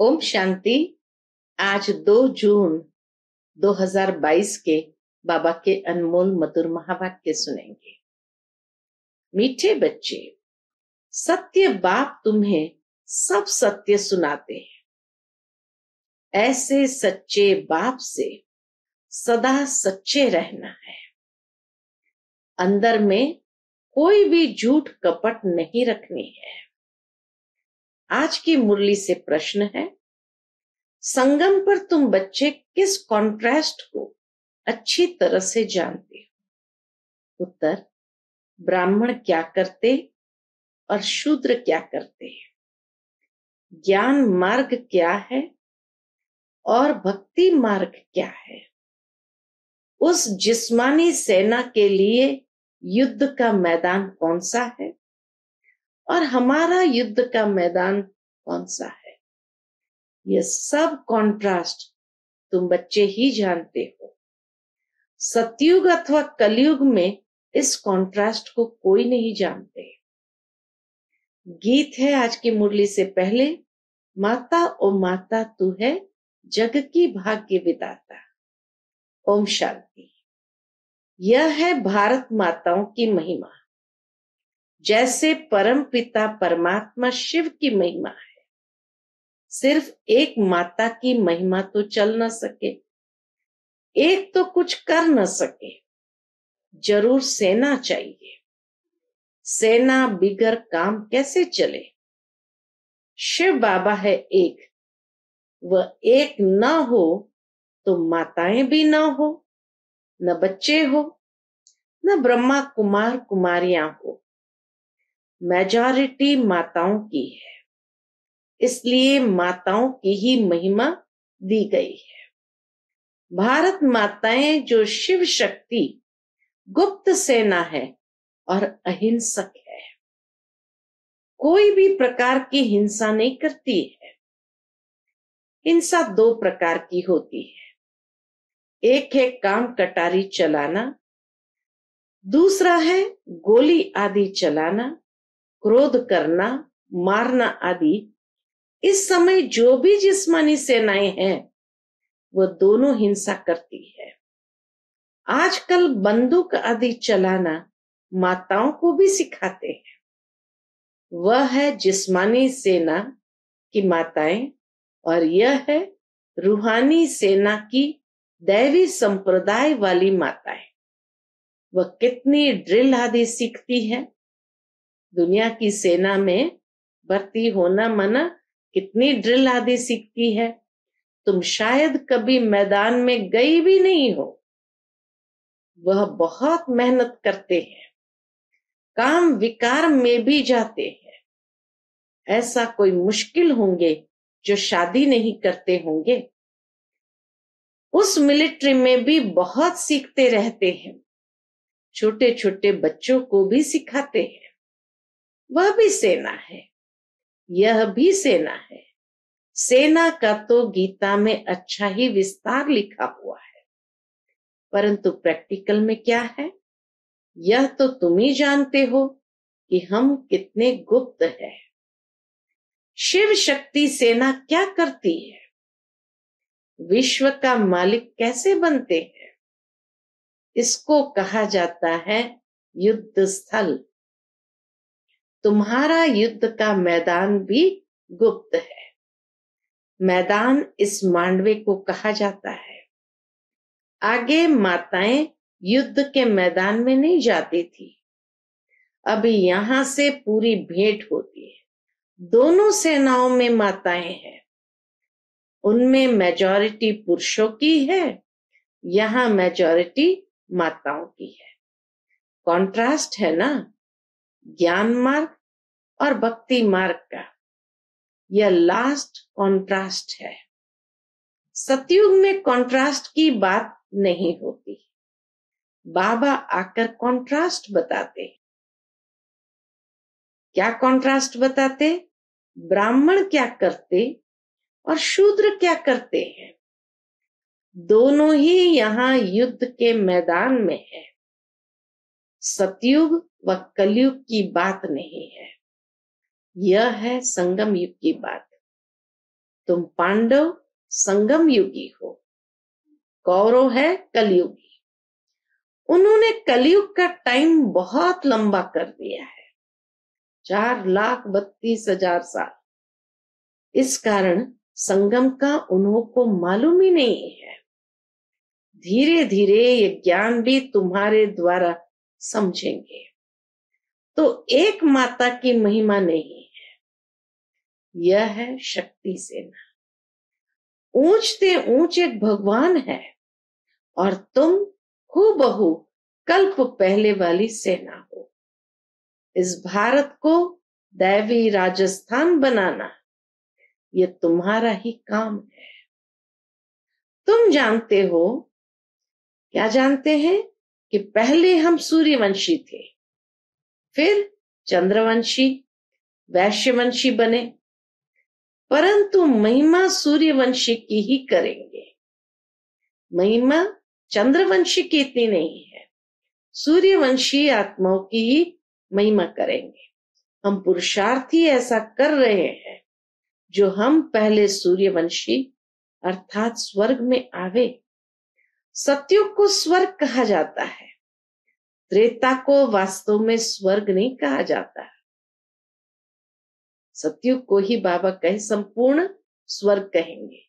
ओम शांति। आज 2 जून 2022 के बाबा के अनमोल मधुर महावाक्य सुनेंगे। मीठे बच्चे, सत्य बाप तुम्हें सब सत्य सुनाते हैं। ऐसे सच्चे बाप से सदा सच्चे रहना है। अंदर में कोई भी झूठ कपट नहीं रखनी है। आज की मुरली से प्रश्न है, संगम पर तुम बच्चे किस कॉन्ट्रास्ट को अच्छी तरह से जानते हो? उत्तर, ब्राह्मण क्या करते और शूद्र क्या करते हैं, ज्ञान मार्ग क्या है और भक्ति मार्ग क्या है। उस जिस्मानी सेना के लिए युद्ध का मैदान कौन सा है और हमारा युद्ध का मैदान कौन सा है, यह सब कॉन्ट्रास्ट तुम बच्चे ही जानते हो। सतयुग अथवा कलयुग में इस कॉन्ट्रास्ट को कोई नहीं जानते। गीत है आज की मुरली से पहले, माता ओ माता तू है जग की भाग्य विदाता। ओम शांति। यह है भारत माताओं की महिमा। जैसे परम पिता परमात्मा शिव की महिमा है, सिर्फ एक माता की महिमा तो चल न सके, एक तो कुछ कर न सके, जरूर सेना चाहिए। सेना बिगर काम कैसे चले? शिव बाबा है एक, वह एक न हो तो माताएं भी न हो, न बच्चे हो, न ब्रह्मा कुमार कुमारियां हो। मेजॉरिटी माताओं की है, इसलिए माताओं की ही महिमा दी गई है। भारत माताएं जो शिव शक्ति गुप्त सेना है और अहिंसक है, कोई भी प्रकार की हिंसा नहीं करती है। हिंसा 2 प्रकार की होती है, एक है काम कटारी चलाना, दूसरा है गोली आदि चलाना, क्रोध करना, मारना आदि। इस समय जो भी जिस्मानी सेनाएं हैं वो दोनों हिंसा करती है। आजकल बंदूक आदि चलाना माताओं को भी सिखाते हैं। वह है जिस्मानी सेना की माताएं और यह है रूहानी सेना की दैवी संप्रदाय वाली माताएं। वह कितनी ड्रिल आदि सीखती है। दुनिया की सेना में भर्ती होना मना, कितनी ड्रिल आदि सीखती है। तुम शायद कभी मैदान में गई भी नहीं हो। वह बहुत मेहनत करते हैं, काम विकार में भी जाते हैं। ऐसा कोई मुश्किल होंगे जो शादी नहीं करते होंगे। उस मिलिट्री में भी बहुत सीखते रहते हैं, छोटे छोटे बच्चों को भी सिखाते हैं। वह भी सेना है, यह भी सेना है। सेना का तो गीता में अच्छा ही विस्तार लिखा हुआ है, परंतु प्रैक्टिकल में क्या है यह तो तुम ही जानते हो कि हम कितने गुप्त हैं। शिव शक्ति सेना क्या करती है, विश्व का मालिक कैसे बनते हैं, इसको कहा जाता है युद्ध स्थल। तुम्हारा युद्ध का मैदान भी गुप्त है। मैदान इस मांडवे को कहा जाता है। आगे माताएं युद्ध के मैदान में नहीं जाती थी, अभी यहां से पूरी भेंट होती है। दोनों सेनाओं में माताएं हैं, उनमें मेजॉरिटी पुरुषों की है, यहां मेजॉरिटी माताओं की है। कॉन्ट्रास्ट है ना, ज्ञान मार्ग और भक्ति मार्ग का। यह लास्ट कॉन्ट्रास्ट है। सतयुग में कॉन्ट्रास्ट की बात नहीं होती। बाबा आकर कॉन्ट्रास्ट बताते। क्या कॉन्ट्रास्ट बताते? ब्राह्मण क्या करते और शूद्र क्या करते हैं। दोनों ही यहाँ युद्ध के मैदान में है। सतयुग व कलयुग की बात नहीं है, यह है संगम युग की बात। तुम पांडव संगम युगी हो, कौरव है कलयुगी। उन्होंने कलयुग का टाइम बहुत लंबा कर दिया है, 4,32,000 साल। इस कारण संगम का उन्होंने मालूम ही नहीं है। धीरे धीरे ये ज्ञान भी तुम्हारे द्वारा समझेंगे। तो एक माता की महिमा नहीं है, यह है शक्ति सेना। ऊंचते ऊंच एक भगवान है और तुम हूबहू कल्प पहले वाली सेना हो। इस भारत को दैवी राजस्थान बनाना ये तुम्हारा ही काम है। तुम जानते हो, क्या जानते हैं कि पहले हम सूर्यवंशी थे, फिर चंद्रवंशी, वैश्यवंशी बने, परंतु महिमा सूर्यवंशी की ही करेंगे। महिमा चंद्रवंशी की इतनी नहीं है, सूर्यवंशी आत्माओं की ही महिमा करेंगे। हम पुरुषार्थी ऐसा कर रहे हैं जो हम पहले सूर्यवंशी अर्थात स्वर्ग में आवे। सतयुग को स्वर्ग कहा जाता है, त्रेता को वास्तव में स्वर्ग नहीं कहा जाता। सतयुग को ही बाबा कहे संपूर्ण स्वर्ग कहेंगे,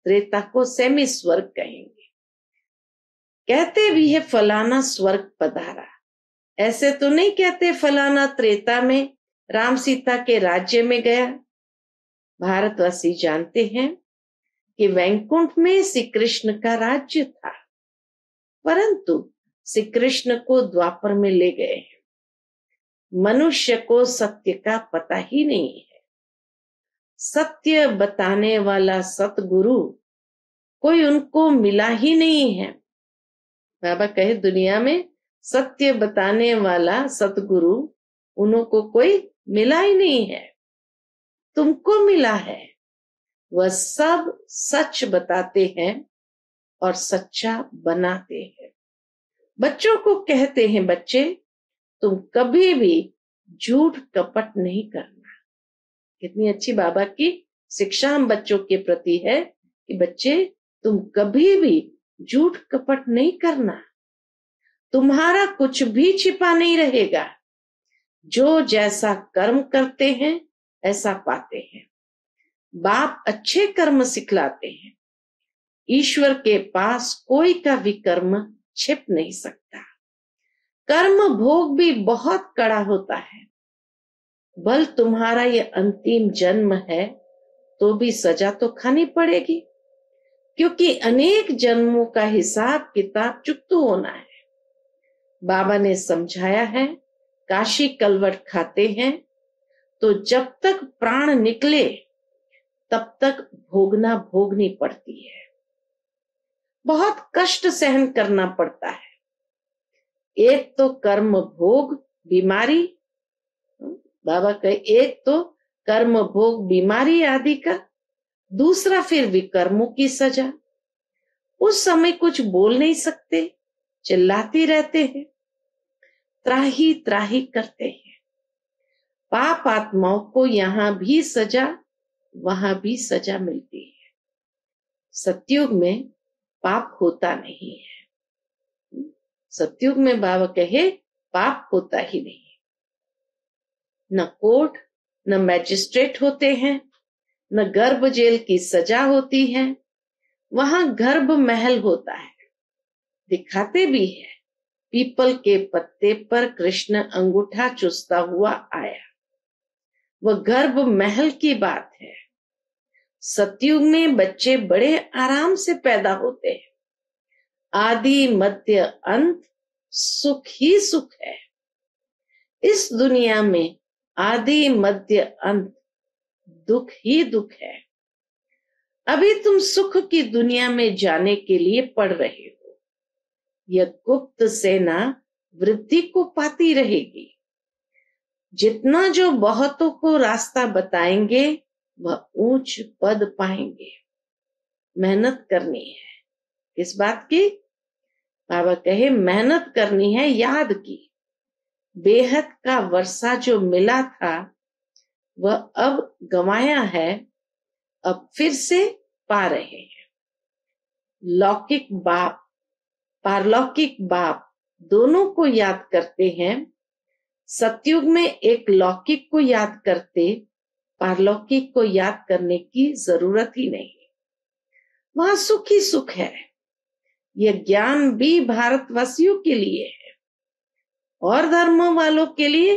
त्रेता को सेमी स्वर्ग कहेंगे। कहते भी है फलाना स्वर्ग पधारा, ऐसे तो नहीं कहते फलाना त्रेता में राम सीता के राज्य में गया। भारतवासी जानते हैं कि वैकुंठ में श्री कृष्ण का राज्य था, परंतु श्री कृष्ण को द्वापर में ले गए हैं। मनुष्य को सत्य का पता ही नहीं है। सत्य बताने वाला सतगुरु कोई उनको मिला ही नहीं है। बाबा कहे दुनिया में सत्य बताने वाला सतगुरु उनको कोई मिला ही नहीं है। तुमको मिला है, वह सब सच बताते हैं और सच्चा बनाते हैं। बच्चों को कहते हैं, बच्चे तुम कभी भी झूठ कपट नहीं करना। कितनी अच्छी बाबा की शिक्षा हम बच्चों के प्रति है कि बच्चे तुम कभी भी झूठ कपट नहीं करना, तुम्हारा कुछ भी छिपा नहीं रहेगा। जो जैसा कर्म करते हैं ऐसा पाते हैं। बाप अच्छे कर्म सिखलाते हैं। ईश्वर के पास कोई का भी कर्म छिप नहीं सकता। कर्म भोग भी बहुत कड़ा होता है। बल तुम्हारा ये अंतिम जन्म है तो भी सजा तो खानी पड़ेगी, क्योंकि अनेक जन्मों का हिसाब किताब चुकता होना है। बाबा ने समझाया है, काशी कलवट खाते हैं तो जब तक प्राण निकले तब तक भोगनी पड़ती है। बहुत कष्ट सहन करना पड़ता है। एक तो कर्म भोग बीमारी, बाबा कहे एक तो कर्म भोग बीमारी आदि का, दूसरा फिर विकर्मों की सजा। उस समय कुछ बोल नहीं सकते, चिल्लाते रहते हैं, त्राही त्राही करते हैं। पाप आत्माओं को यहां भी सजा वहां भी सजा मिलती है। सतयुग में पाप होता नहीं है। सतयुग में बाबा कहे पाप होता ही नहीं। न कोर्ट न मैजिस्ट्रेट होते हैं, न गर्भ जेल की सजा होती है। वहां गर्भ महल होता है। दिखाते भी है, पीपल के पत्ते पर कृष्ण अंगूठा चूसता हुआ आया। वह गर्भ महल की बात है। सतयुग में बच्चे बड़े आराम से पैदा होते हैं। आदि मध्य अंत सुख ही सुख है। इस दुनिया में आदि मध्य अंत दुख ही दुख है। अभी तुम सुख की दुनिया में जाने के लिए पढ़ रहे हो। यह गुप्त सेना वृद्धि को पाती रहेगी। जितना जो बहुतों को रास्ता बताएंगे वह ऊंच पद पाएंगे। मेहनत करनी है। किस बात की? बाबा कहे मेहनत करनी है याद की। बेहद का वर्षा जो मिला था वह अब गंवाया है। अब फिर से पा रहे हैं। लौकिक बाप, पारलौकिक बाप दोनों को याद करते हैं। सतयुग में एक लौकिक को याद करते, पारलौकिक को याद करने की जरूरत ही नहीं। वहां सुख ही सुख है। यह ज्ञान भी भारतवासियों के लिए है और धर्मों वालों के लिए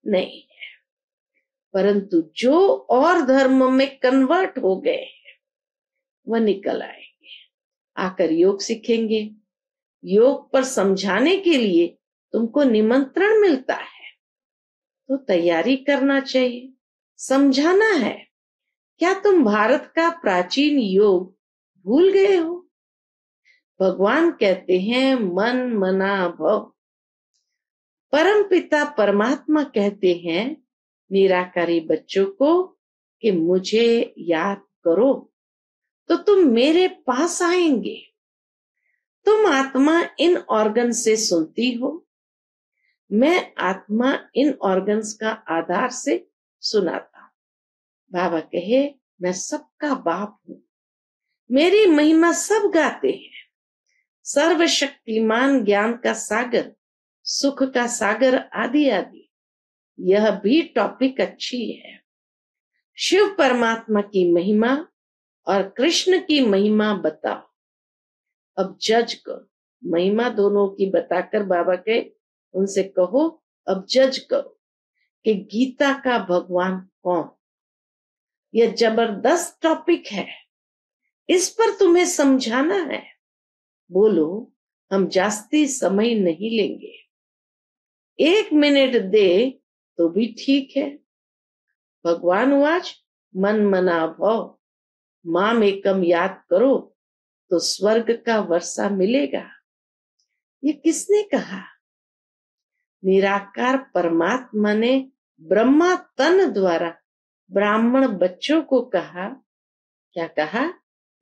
नहीं है। परंतु जो और धर्म में कन्वर्ट हो गए हैं वह निकल आएंगे, आकर योग सीखेंगे। योग पर समझाने के लिए तुमको निमंत्रण मिलता है तो तैयारी करना चाहिए, समझाना है। क्या तुम भारत का प्राचीन योग भूल गए हो? भगवान कहते हैं मन मना भव। परम पिता परमात्मा कहते हैं निराकारी बच्चों को कि मुझे याद करो तो तुम मेरे पास आएंगे। तुम आत्मा इन ऑर्गन से सुनती हो, मैं आत्मा इन ऑर्गन्स का आधार से सुनाता हूं। बाबा कहे मैं सबका बाप हूं, मेरी महिमा सब गाते हैं। सर्वशक्तिमान ज्ञान का सागर, सुख का सागर आदि आदि। यह भी टॉपिक अच्छी है। शिव परमात्मा की महिमा और कृष्ण की महिमा बताओ। अब जज करो, महिमा दोनों की बताकर बाबा के उनसे कहो अब जज करो कि गीता का भगवान कौन। यह जबरदस्त टॉपिक है, इस पर तुम्हें समझाना है। बोलो हम जास्ती समय नहीं लेंगे, 1 मिनट दे तो भी ठीक है। भगवान वाच मन मना भव, माम एकम याद करो तो स्वर्ग का वर्षा मिलेगा। ये किसने कहा? निराकार परमात्मा ने ब्रह्मा तन द्वारा ब्राह्मण बच्चों को कहा। क्या कहा?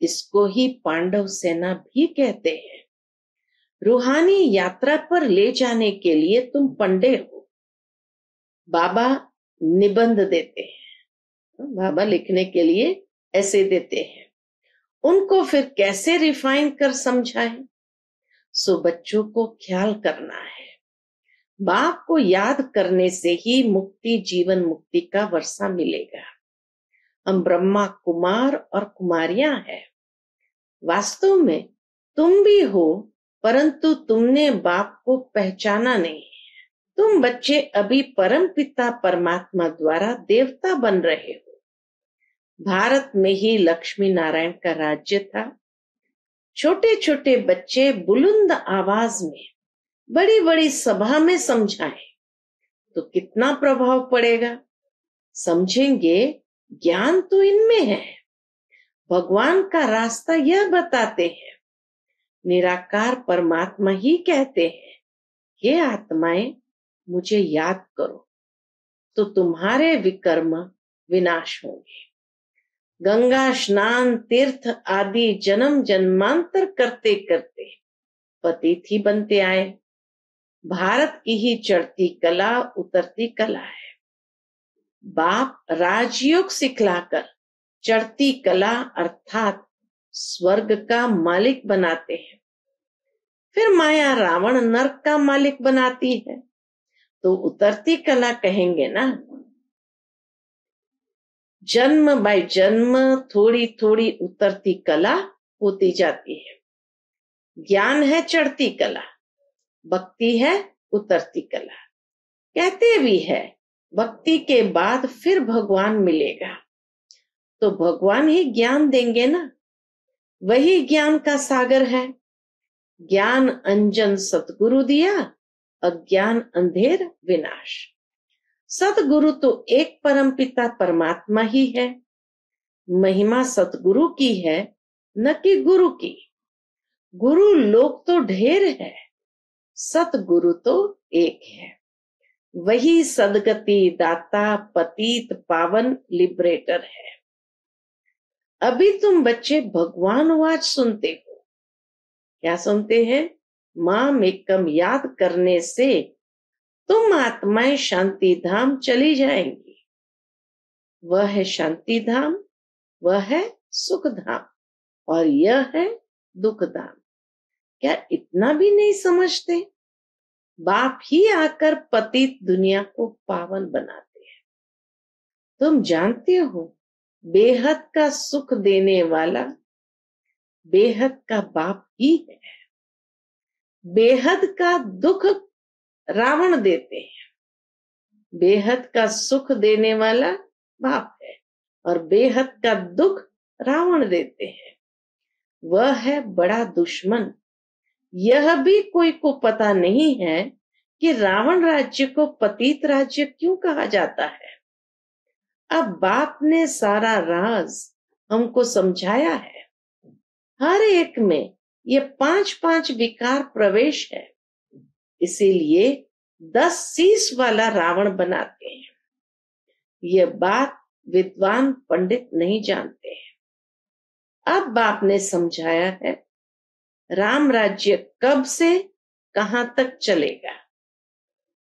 इसको ही पांडव सेना भी कहते हैं। रूहानी यात्रा पर ले जाने के लिए तुम पंडे हो। बाबा निबंध देते हैं, बाबा लिखने के लिए ऐसे देते हैं, उनको फिर कैसे रिफाइन कर समझाएं? सो बच्चों को ख्याल करना है। बाप को याद करने से ही मुक्ति, जीवन मुक्ति का वर्षा मिलेगा। हम ब्रह्मा कुमार और कुमारियां हैं। वास्तव में तुम भी हो, परंतु तुमने बाप को पहचाना नहीं। तुम बच्चे अभी परम पिता परमात्मा द्वारा देवता बन रहे हो। भारत में ही लक्ष्मी नारायण का राज्य था। छोटे छोटे बच्चे बुलंद आवाज में बड़ी बड़ी सभा में समझाएं तो कितना प्रभाव पड़ेगा। समझेंगे, ज्ञान तो इनमें है। भगवान का रास्ता यह बताते हैं। निराकार परमात्मा ही कहते हैं, हे आत्माएं मुझे याद करो तो तुम्हारे विकर्म विनाश होंगे। गंगा स्नान, तीर्थ आदि जन्म जन्मांतर करते करते पतिथि बनते आए। भारत की ही चढ़ती कला उतरती कला है। बाप राजयोग सिखलाकर चढ़ती कला अर्थात स्वर्ग का मालिक बनाते हैं। फिर माया रावण नरक का मालिक बनाती है तो उतरती कला कहेंगे ना। जन्म बाय जन्म थोड़ी थोड़ी उतरती कला होती जाती है। ज्ञान है चढ़ती कला, भक्ति है उतरती कला। कहते भी है भक्ति के बाद फिर भगवान मिलेगा, तो भगवान ही ज्ञान देंगे ना। वही ज्ञान का सागर है। ज्ञान अंजन सतगुरु दिया, अज्ञान अंधेर विनाश। सतगुरु तो एक परमपिता परमात्मा ही है। महिमा सतगुरु की है न कि गुरु की। गुरु लोग तो ढेर है, सतगुरु तो एक है। वही सदगति दाता पतित पावन लिबरेटर है। अभी तुम बच्चे भगवान वाच सुनते हो। क्या सुनते हैं? मां एकम याद करने से तुम आत्माएं शांति धाम चली जाएंगी। वह है शांति धाम, वह है सुख धाम और यह है दुख धाम। क्या इतना भी नहीं समझते? बाप ही आकर पतित दुनिया को पावन बनाते हैं। तुम जानते हो बेहद का सुख देने वाला बेहद का बाप ही है। बेहद का दुख रावण देते हैं, बेहद का सुख देने वाला बाप है और बेहद का दुख रावण देते हैं। वह है बड़ा दुश्मन। यह भी कोई को पता नहीं है कि रावण राज्य को पतित राज्य क्यों कहा जाता है। अब बाप ने सारा राज हमको समझाया है। हर एक में ये 5-5 विकार प्रवेश है, इसीलिए 10 शीश वाला रावण बनाते हैं। यह बात विद्वान पंडित नहीं जानते हैं। अब बाप ने समझाया है राम राज्य कब से कहां तक चलेगा।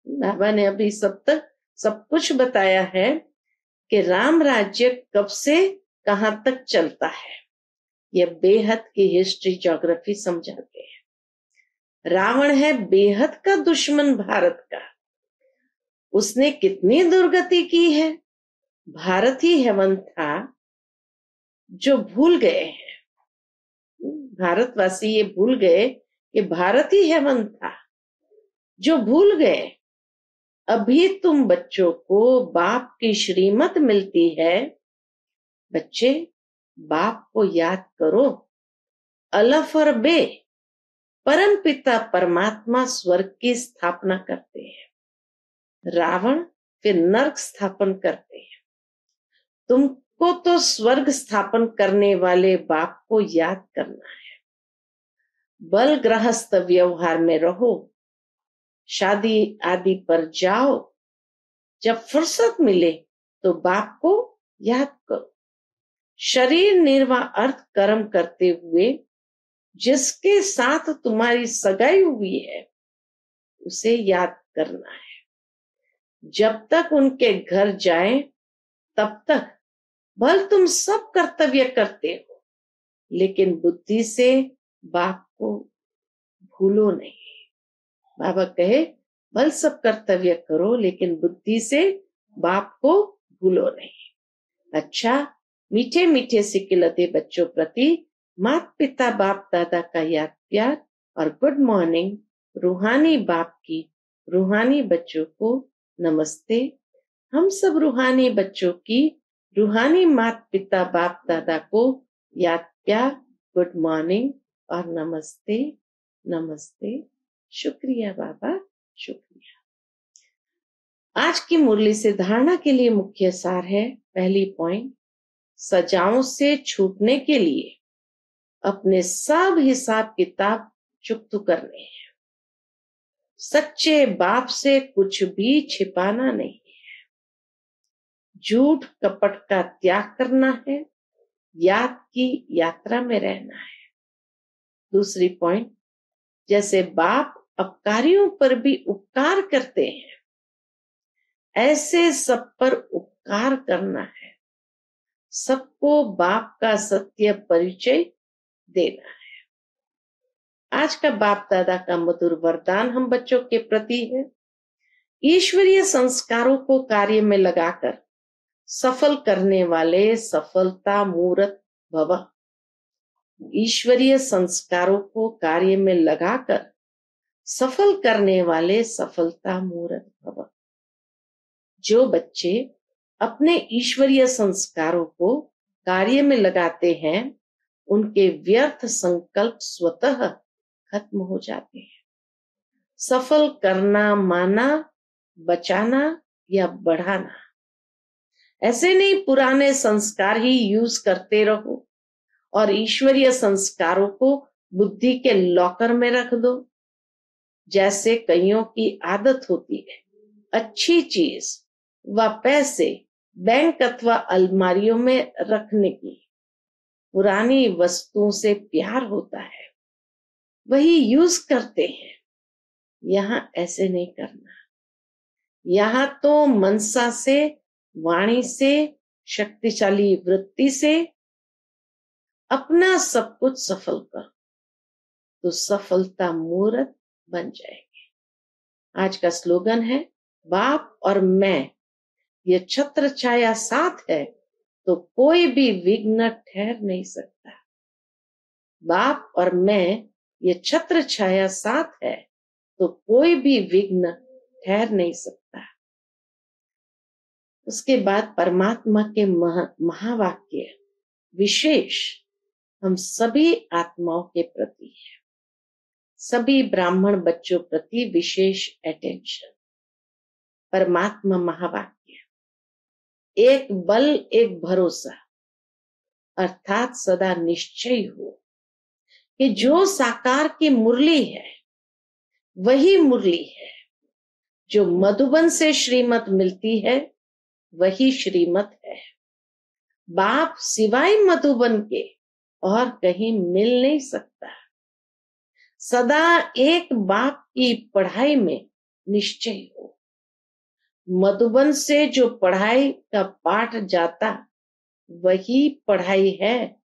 बाबा ने अभी सब कुछ बताया है कि राम राज्य कब से कहां तक चलता है। यह बेहद की हिस्ट्री ज्योग्राफी समझाते हैं। रावण है बेहद का दुश्मन भारत का। उसने कितनी दुर्गति की है। भारत ही हेवन था जो भूल गए हैं। भारतवासी ये भूल गए कि भारत ही हेवन था, जो भूल गए। अभी तुम बच्चों को बाप की श्रीमत मिलती है। बच्चे बाप को याद करो। अलफ और बे परम पिता परमात्मा स्वर्ग की स्थापना करते हैं। रावण फिर नरक स्थापन करते हैं। तुमको तो स्वर्ग स्थापन करने वाले बाप को याद करना है। बल गृहस्थ व्यवहार में रहो, शादी आदि पर जाओ। जब फुर्सत मिले तो बाप को याद करो। शरीर निर्वाह अर्थ कर्म करते हुए जिसके साथ तुम्हारी सगाई हुई है उसे याद करना है। जब तक उनके घर जाएं तब तक भल तुम सब कर्तव्य करते हो, लेकिन बुद्धि से बाप को भूलो नहीं। बाबा कहे भल सब कर्तव्य करो लेकिन बुद्धि से बाप को भूलो नहीं। अच्छा, मीठे मीठे सिकिलते बच्चों प्रति माता पिता बाप दादा का याद प्यार और गुड मॉर्निंग। रूहानी बाप की रूहानी बच्चों को नमस्ते। हम सब रूहानी बच्चों की रूहानी माता पिता बाप दादा को याद प्यार, गुड मॉर्निंग और नमस्ते नमस्ते। शुक्रिया बाबा, शुक्रिया। आज की मुरली से धारणा के लिए मुख्य सार है। पहली पॉइंट, सजाओं से छूटने के लिए अपने सब हिसाब किताब चुकता करने हैं। सच्चे बाप से कुछ भी छिपाना नहीं है। झूठ कपट का त्याग करना है। याद की यात्रा में रहना है। दूसरी पॉइंट, जैसे बाप अपकारियों पर भी उपकार करते हैं ऐसे सब पर उपकार करना है। सबको बाप का सत्य परिचय देना है। आज का बाप दादा का मधुर वरदान हम बच्चों के प्रति है। ईश्वरीय संस्कारों को कार्य में लगाकर सफल करने वाले सफलता मूर्त भव। ईश्वरीय संस्कारों को कार्य में लगाकर सफल करने वाले सफलता मूर्त भव। जो बच्चे अपने ईश्वरीय संस्कारों को कार्य में लगाते हैं उनके व्यर्थ संकल्प स्वतः खत्म हो जाते हैं। सफल करना माना, बचाना या बढ़ाना। ऐसे नहीं पुराने संस्कार ही यूज करते रहो और ईश्वरीय संस्कारों को बुद्धि के लॉकर में रख दो। जैसे कईयों की आदत होती है अच्छी चीज व पैसे बैंक अथवा अलमारियों में रखने की। पुरानी वस्तुओं से प्यार होता है, वही यूज करते हैं। यहाँ ऐसे नहीं करना। यहाँ तो मनसा से, वाणी से, शक्तिशाली वृत्ति से अपना सब कुछ सफल कर, तो सफलता मूर्त बन जाएगी। आज का स्लोगन है, बाप और मैं ये छत्र छाया साथ है तो कोई भी विघ्न ठहर नहीं सकता। बाप और मैं ये छत्र छाया साथ है तो कोई भी विघ्न ठहर नहीं सकता। उसके बाद परमात्मा के महावाक्य विशेष हम सभी आत्माओं के प्रति है, सभी ब्राह्मण बच्चों प्रति विशेष अटेंशन। परमात्मा महावाक्य, एक बल एक भरोसा, अर्थात सदा निश्चय हो कि जो साकार की मुरली है वही मुरली है, जो मधुबन से श्रीमत मिलती है वही श्रीमत है। बाप सिवाय मधुबन के और कहीं मिल नहीं सकता। सदा एक बाप की पढ़ाई में निश्चय हो। मधुबन से जो पढ़ाई का पाठ जाता वही पढ़ाई है,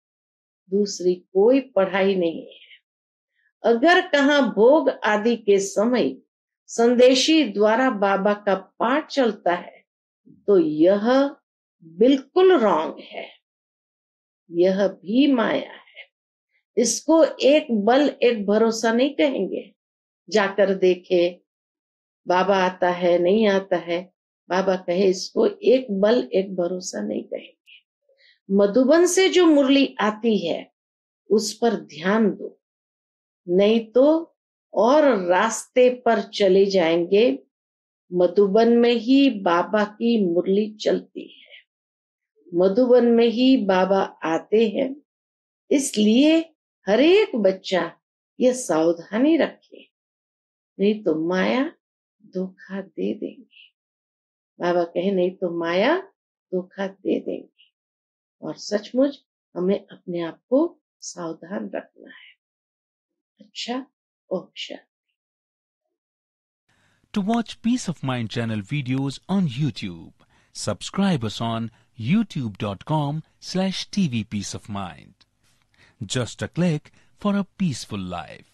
दूसरी कोई पढ़ाई नहीं है। अगर कहाँ भोग आदि के समय संदेशी द्वारा बाबा का पाठ चलता है तो यह बिल्कुल रॉन्ग है, यह भी माया है। इसको एक बल एक भरोसा नहीं कहेंगे। जाकर देखे बाबा आता है नहीं आता है, बाबा कहे इसको एक बल एक भरोसा नहीं कहेंगे। मधुबन से जो मुरली आती है उस पर ध्यान दो, नहीं तो और रास्ते पर चले जाएंगे। मधुबन में ही बाबा की मुरली चलती है, मधुबन में ही बाबा आते हैं। इसलिए हर एक बच्चा यह सावधानी रखे, नहीं तो माया धोखा दे देंगे। बाबा कहे नहीं तो माया धोखा दे देंगे, और सचमुच हमें अपने आप को सावधान रखना है। अच्छा, Om Shanti. To watch Peace of Mind channel videos on YouTube, subscribe us on youtube.com/TV Peace of Mind. Just a click for a peaceful life.